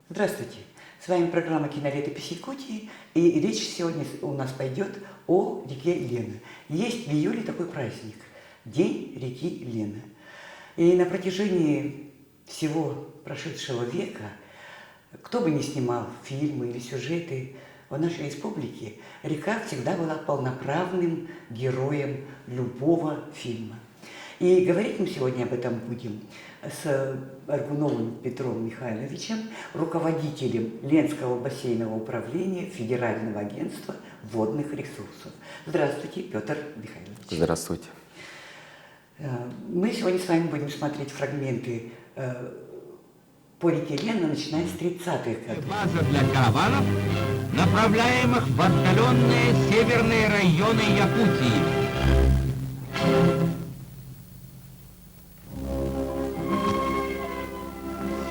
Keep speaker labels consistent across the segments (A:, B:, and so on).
A: Здравствуйте! С вами программа «Кинолетопись Якутии», и речь сегодня у нас пойдет о реке Лена. Есть в июле такой праздник – День реки Лена. И на протяжении всего прошедшего века, кто бы ни снимал фильмы или сюжеты в нашей республике, река всегда была полноправным героем любого фильма. И говорить мы сегодня об этом будем с Аргуновым Петром Михайловичем, руководителем Ленского бассейнового управления Федерального агентства водных ресурсов. Здравствуйте, Петр Михайлович.
B: Здравствуйте.
A: Мы сегодня с вами будем смотреть фрагменты по реке Лена, начиная с 30-х годов.
C: База для караванов, направляемых в отдаленные северные районы Якутии.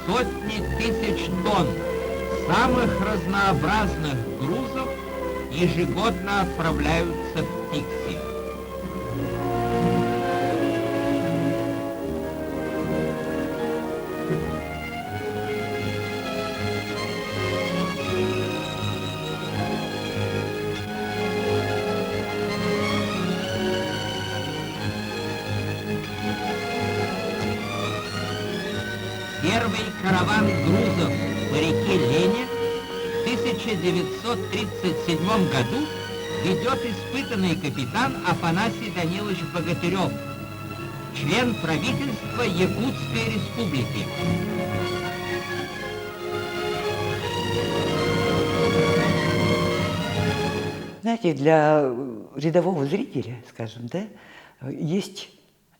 C: Сотни тысяч тонн самых разнообразных грузов ежегодно отправляются в Тикси. Первый караван грузов по реке Лене в 1937 году ведет испытанный капитан Афанасий Данилович Богатырев, член правительства Якутской Республики.
A: Знаете, для рядового зрителя, скажем, да, есть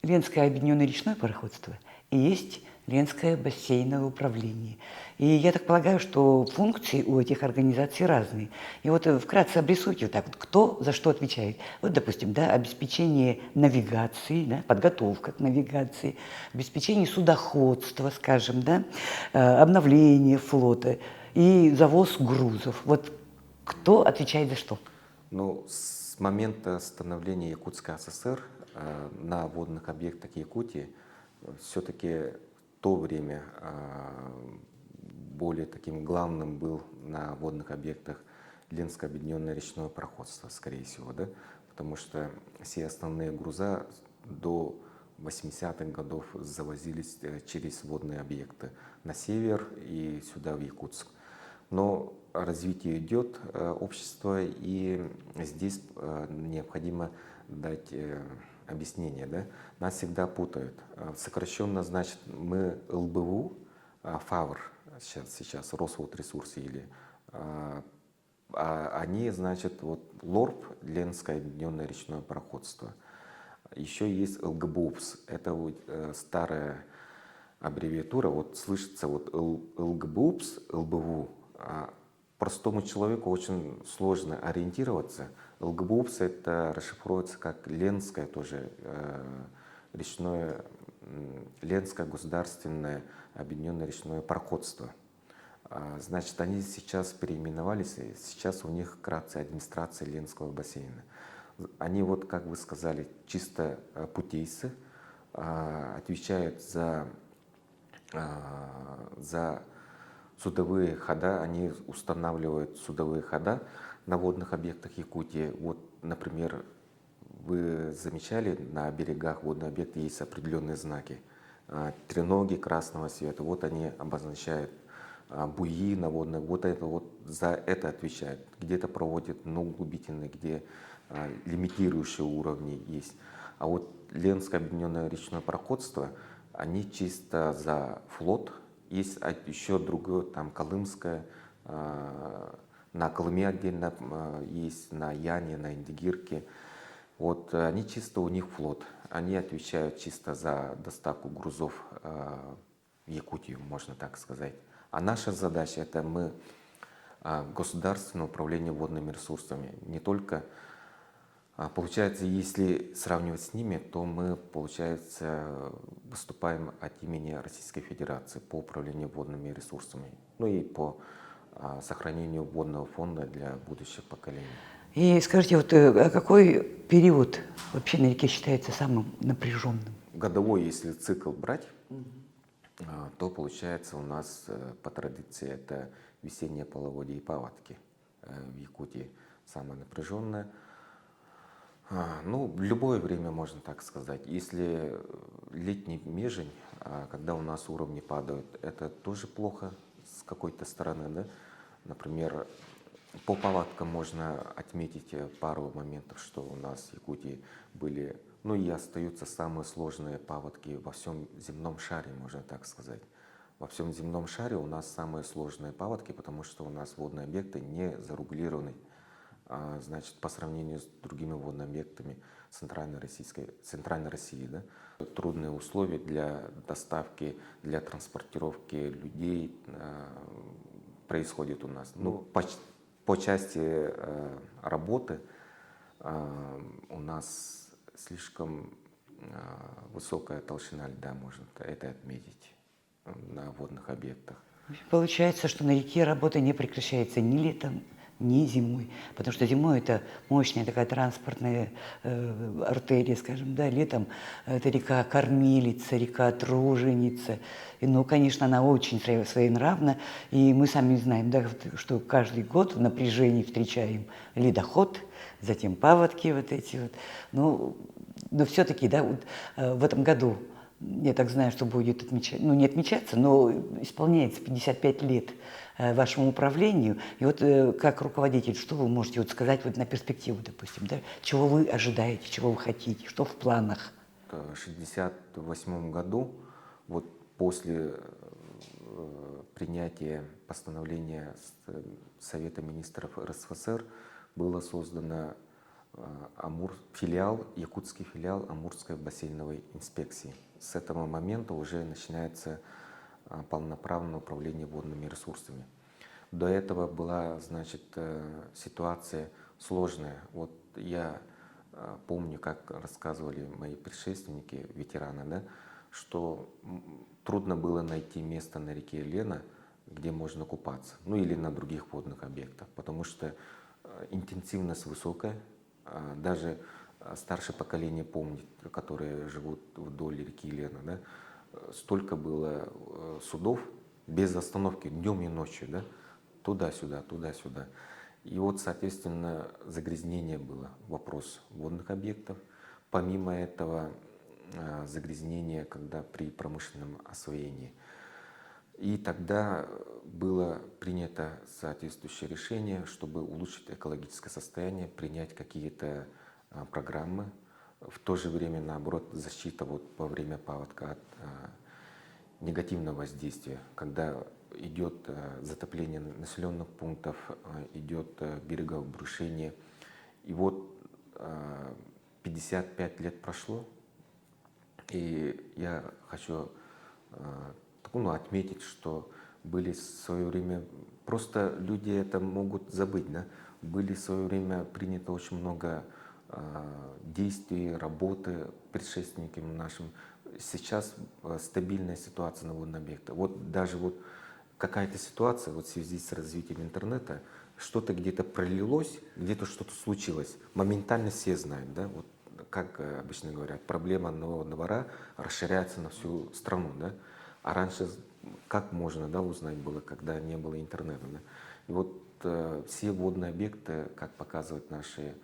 A: Ленское объединенное речное пароходство и есть Ленское бассейновое управление. И я так полагаю, что функции у этих организаций разные. И вот вкратце обрисуйте вот так вот, кто за что отвечает. Вот, допустим, да, обеспечение навигации, да, подготовка к навигации, обеспечение судоходства, скажем, да, обновление флота и завоз грузов. Вот кто отвечает за что?
B: Ну, с момента становления Якутской ССР на водных объектах Якутии все-таки в то время более таким главным был на водных объектах Ленское объединенное речное пароходство, скорее всего, да? Потому что все основные груза до 80-х годов завозились через водные объекты на север и сюда, в Якутск. Но развитие идет общество, и здесь необходимо дать объяснение. Да? Нас всегда путают. Сокращенно, значит, мы ЛБУ, ФАВР, сейчас Росводресурсы, или они, значит, вот ЛОРП, Ленское объединенное речное пароходство. Еще есть ЛГБУПС, это вот старая аббревиатура, вот слышится вот ЛГБУПС, ЛБУ. Простому человеку очень сложно ориентироваться. ЛГБУПС это расшифруется как Ленское тоже речное, Ленское государственное объединенное речное пароходство. Значит, они сейчас переименовались, и сейчас у них вкратце администрация Ленского бассейна. Они, вот как вы сказали, чисто путейцы, отвечают за судовые хода, они устанавливают судовые хода на водных объектах Якутии. Вот, например, вы замечали, на берегах водных объектов есть определенные знаки. Треноги красного цвета, вот они обозначают буи на водных, вот это вот за это отвечают. Где-то проводят дно глубительные, где лимитирующие уровни есть. А вот Ленское объединенное речное пароходство, они чисто за флот. Есть еще другое, там Колымское, на Колыме отдельно есть, на Яне, на Индигирке. Вот они чисто, у них флот. Они отвечают чисто за доставку грузов в Якутию, можно так сказать. А наша задача — это мы государственное управление водными ресурсами. Не только Получается, если сравнивать с ними, то мы, получается, выступаем от имени Российской Федерации по управлению водными ресурсами, ну и по сохранению водного фонда для будущих поколений.
A: И скажите, вот какой период вообще на реке считается самым напряженным?
B: Годовой, если цикл брать, то получается у нас по традиции это весеннее половодье и паводки. В Якутии самое напряженное. Ну, в любое время можно так сказать. Если летний межень, когда у нас уровни падают, это тоже плохо с какой-то стороны, да? Например, по паводкам можно отметить пару моментов, что у нас в Якутии были, ну и остаются самые сложные паводки во всем земном шаре, можно так сказать. Во всем земном шаре у нас самые сложные паводки, потому что у нас водные объекты не зарегулированы. Значит, по сравнению с другими водными объектами Центральной России, да, трудные условия для доставки, для транспортировки людей происходит у нас. Ну, по части работы у нас слишком высокая толщина льда, можно это отметить на водных объектах.
A: Получается, что на реке работа не прекращается ни летом, ни зимой, потому что зимой это мощная такая транспортная артерия, скажем, да, летом это река Кормилица, река Труженица, и, ну, конечно, она очень своенравна, и мы сами знаем, да, что каждый год в напряжении встречаем ледоход, затем паводки вот эти вот, ну, но все-таки, да, вот, в этом году, я так знаю, что будет отмечаться, ну не отмечаться, но исполняется 55 лет вашему управлению. И вот как руководитель, что вы можете вот сказать вот на перспективу, допустим, да? Чего вы ожидаете, чего вы хотите, что в планах?
B: В 1968 году, вот после принятия постановления Совета министров РСФСР, было создано якутский филиал Амурской бассейновой инспекции. С этого момента уже начинается полноправное управление водными ресурсами. До этого была, значит, ситуация сложная. Вот я помню, как рассказывали мои предшественники, ветераны, да, что трудно было найти место на реке Лена, где можно купаться, ну или на других водных объектах, потому что интенсивность высокая. Даже старшее поколение помнит, которые живут вдоль реки Лена, да, столько было судов без остановки днем и ночью, да, туда-сюда, туда-сюда. И вот, соответственно, загрязнение было, вопрос водных объектов. Помимо этого, загрязнение, когда при промышленном освоении. И тогда было принято соответствующее решение, чтобы улучшить экологическое состояние, принять какие-то программы. В то же время, наоборот, защита вот во время паводка от негативного воздействия, когда идет затопление населенных пунктов, идет берегообрушение. И вот 55 лет прошло, и я хочу отметить, что были в свое время, просто люди это могут забыть, да? Были в свое время принято очень много действий, работы предшественниками нашим. Сейчас стабильная ситуация на водном объекте. Вот даже вот какая-то ситуация вот в связи с развитием интернета, что-то где-то пролилось, где-то что-то случилось. Моментально все знают, да? Вот как обычно говорят, проблема одного двора расширяется на всю страну, да? А раньше как можно, да, узнать было, когда не было интернета, да? И вот все водные объекты, как показывают наши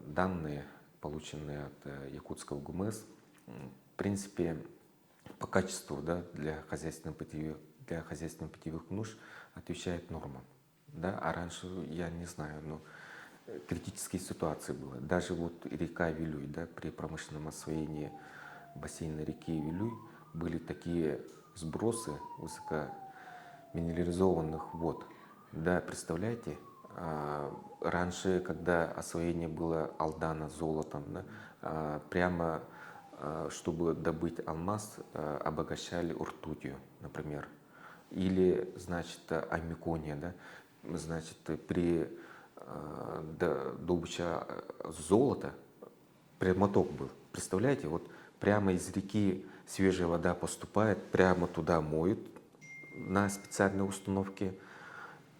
B: данные, полученные от Якутского ГУМС, в принципе, по качеству, да, для хозяйственно-питьевых нужд отвечает нормам. Да? А раньше, я не знаю, но критические ситуации были. Даже вот река Вилюй, да, при промышленном освоении бассейна реки Вилюй были такие сбросы высокоминерализованных вод. Да, представляете, раньше, когда освоение было алдана золотом, да, прямо чтобы добыть алмаз, обогащали ртутью, например. Или, значит, аммикония, да, значит, при добыча золота, прямоток был. Представляете, вот прямо из реки свежая вода поступает, прямо туда моют на специальной установке.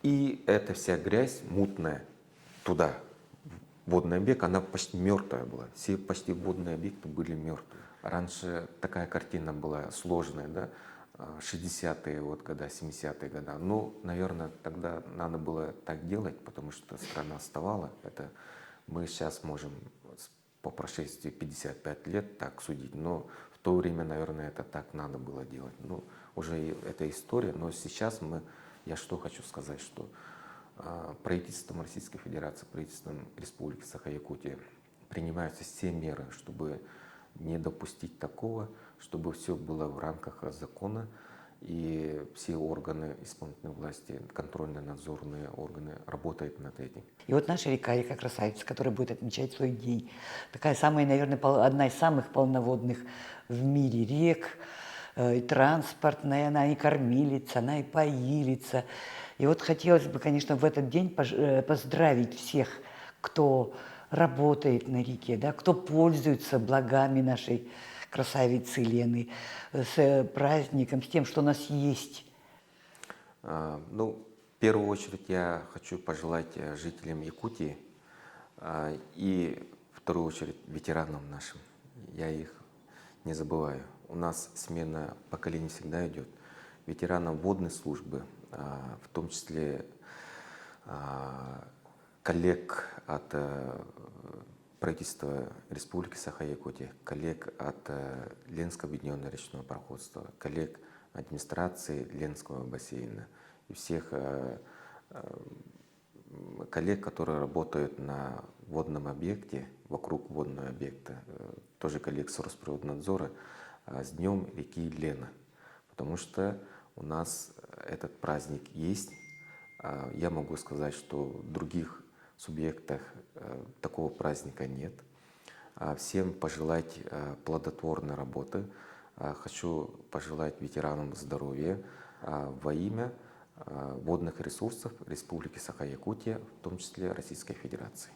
B: И эта вся грязь мутная туда, в водный объект, она почти мертвая была. Все почти водные объекты были мертвые. Раньше такая картина была сложная, да, 60-е вот года, 70-е годы. Ну, наверное, тогда надо было так делать, потому что страна отставала. Это мы сейчас можем по прошествии 55 лет так судить, но в то время, наверное, это так надо было делать. Ну, уже это история, но сейчас я что хочу сказать, что правительством Российской Федерации, правительством Республики Саха-Якутия принимаются все меры, чтобы не допустить такого, чтобы все было в рамках закона, и все органы исполнительной власти, контрольные, надзорные органы работают над этим.
A: И вот наша река Красавица, которая будет отмечать свой день, такая самая, наверное, одна из самых полноводных в мире рек, и транспортная, она и кормилица, она и поилица. И вот хотелось бы, конечно, в этот день поздравить всех, кто работает на реке, да, кто пользуется благами нашей красавицы Лены, с праздником, с тем, что у нас есть.
B: Ну, в первую очередь я хочу пожелать жителям Якутии и в вторую очередь ветеранам нашим. Я их не забываю. У нас смена поколений всегда идет. Ветеранам водной службы, в том числе коллег от правительства Республики Саха-Якутия, коллег от Ленского объединенного речного пароходства, коллег администрации Ленского бассейна и всех коллег, которые работают на водном объекте, вокруг водного объекта, тоже коллег с Росприроднадзора, с Днем реки Лена. Потому что у нас этот праздник есть. Я могу сказать, что в других субъектах такого праздника нет. Всем пожелать плодотворной работы. Хочу пожелать ветеранам здоровья во имя водных ресурсов Республики Саха-Якутия, в том числе Российской Федерации.